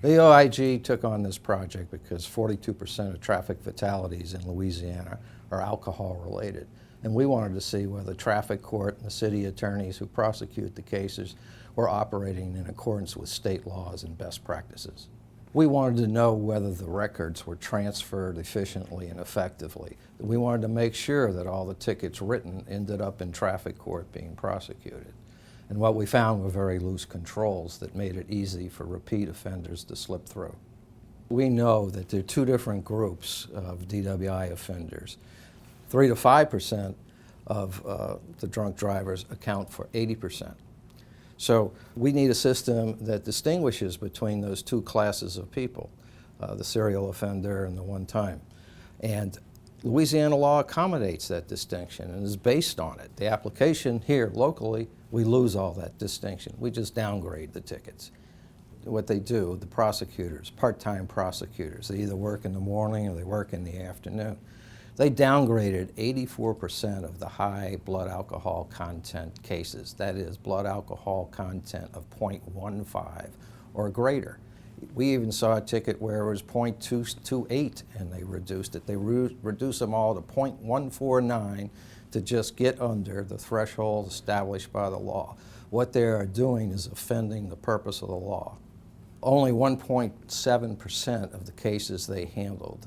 The OIG took on this project because 42% of traffic fatalities in Louisiana are alcohol related. And we wanted to see whether the traffic court and the city attorneys who prosecute the cases were operating in accordance with state laws and best practices. We wanted to know whether the records were transferred efficiently and effectively. We wanted to make sure that all the tickets written ended up in traffic court being prosecuted. And what we found were very loose controls that made it easy for repeat offenders to slip through. We know that there are two different groups of DWI offenders. 3 to 5% of the drunk drivers account for 80%. So we need a system that distinguishes between those two classes of people, the serial offender and the one-time. And Louisiana law accommodates that distinction and is based on it. The application here locally, we lose all that distinction. We just downgrade the tickets. What they do, the prosecutors, part-time prosecutors, they either work in the morning or they work in the afternoon. They downgraded 84% of the high blood alcohol content cases. That is, blood alcohol content of 0.15 or greater. We even saw a ticket where it was 0.228 and they reduced it. They reduced them all to 0.149 to just get under the threshold established by the law. What they are doing is offending the purpose of the law. Only 1.7% of the cases they handled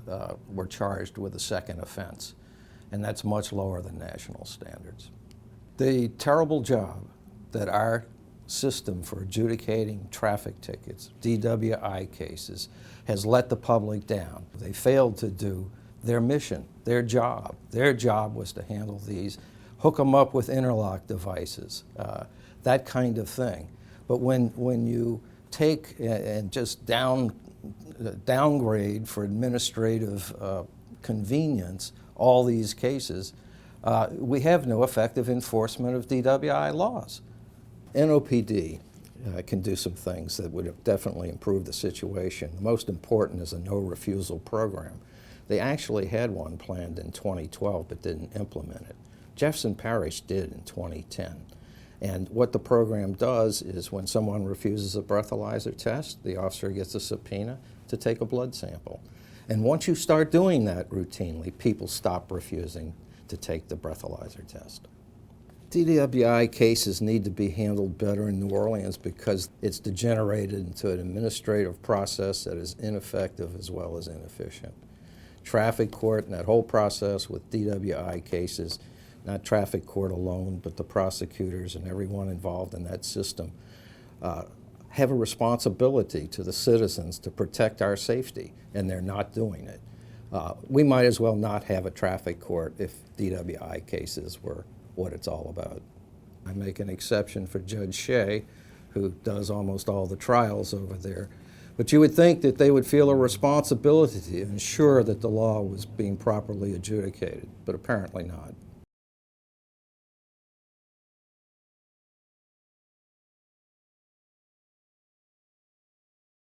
were charged with a second offense, and that's much lower than national standards. The terrible job that our system for adjudicating traffic tickets, DWI cases, has let the public down. They failed to do their mission, their job. Their job was to handle these, hook them up with interlock devices, that kind of thing. But when you take and just downgrade for administrative convenience all these cases, we have no effective enforcement of DWI laws. NOPD can do some things that would definitely improve the situation. The most important is a no refusal program. They actually had one planned in 2012 but didn't implement it. Jefferson Parish did in 2010. And what the program does is when someone refuses a breathalyzer test, the officer gets a subpoena to take a blood sample. And once you start doing that routinely, people stop refusing to take the breathalyzer test. DWI cases need to be handled better in New Orleans because it's degenerated into an administrative process that is ineffective as well as inefficient. Traffic court and that whole process with DWI cases, not traffic court alone, but the prosecutors and everyone involved in that system, have a responsibility to the citizens to protect our safety, and they're not doing it. We might as well not have a traffic court if DWI cases were what it's all about. I make an exception for Judge Shea, who does almost all the trials over there. But you would think that they would feel a responsibility to ensure that the law was being properly adjudicated, but apparently not.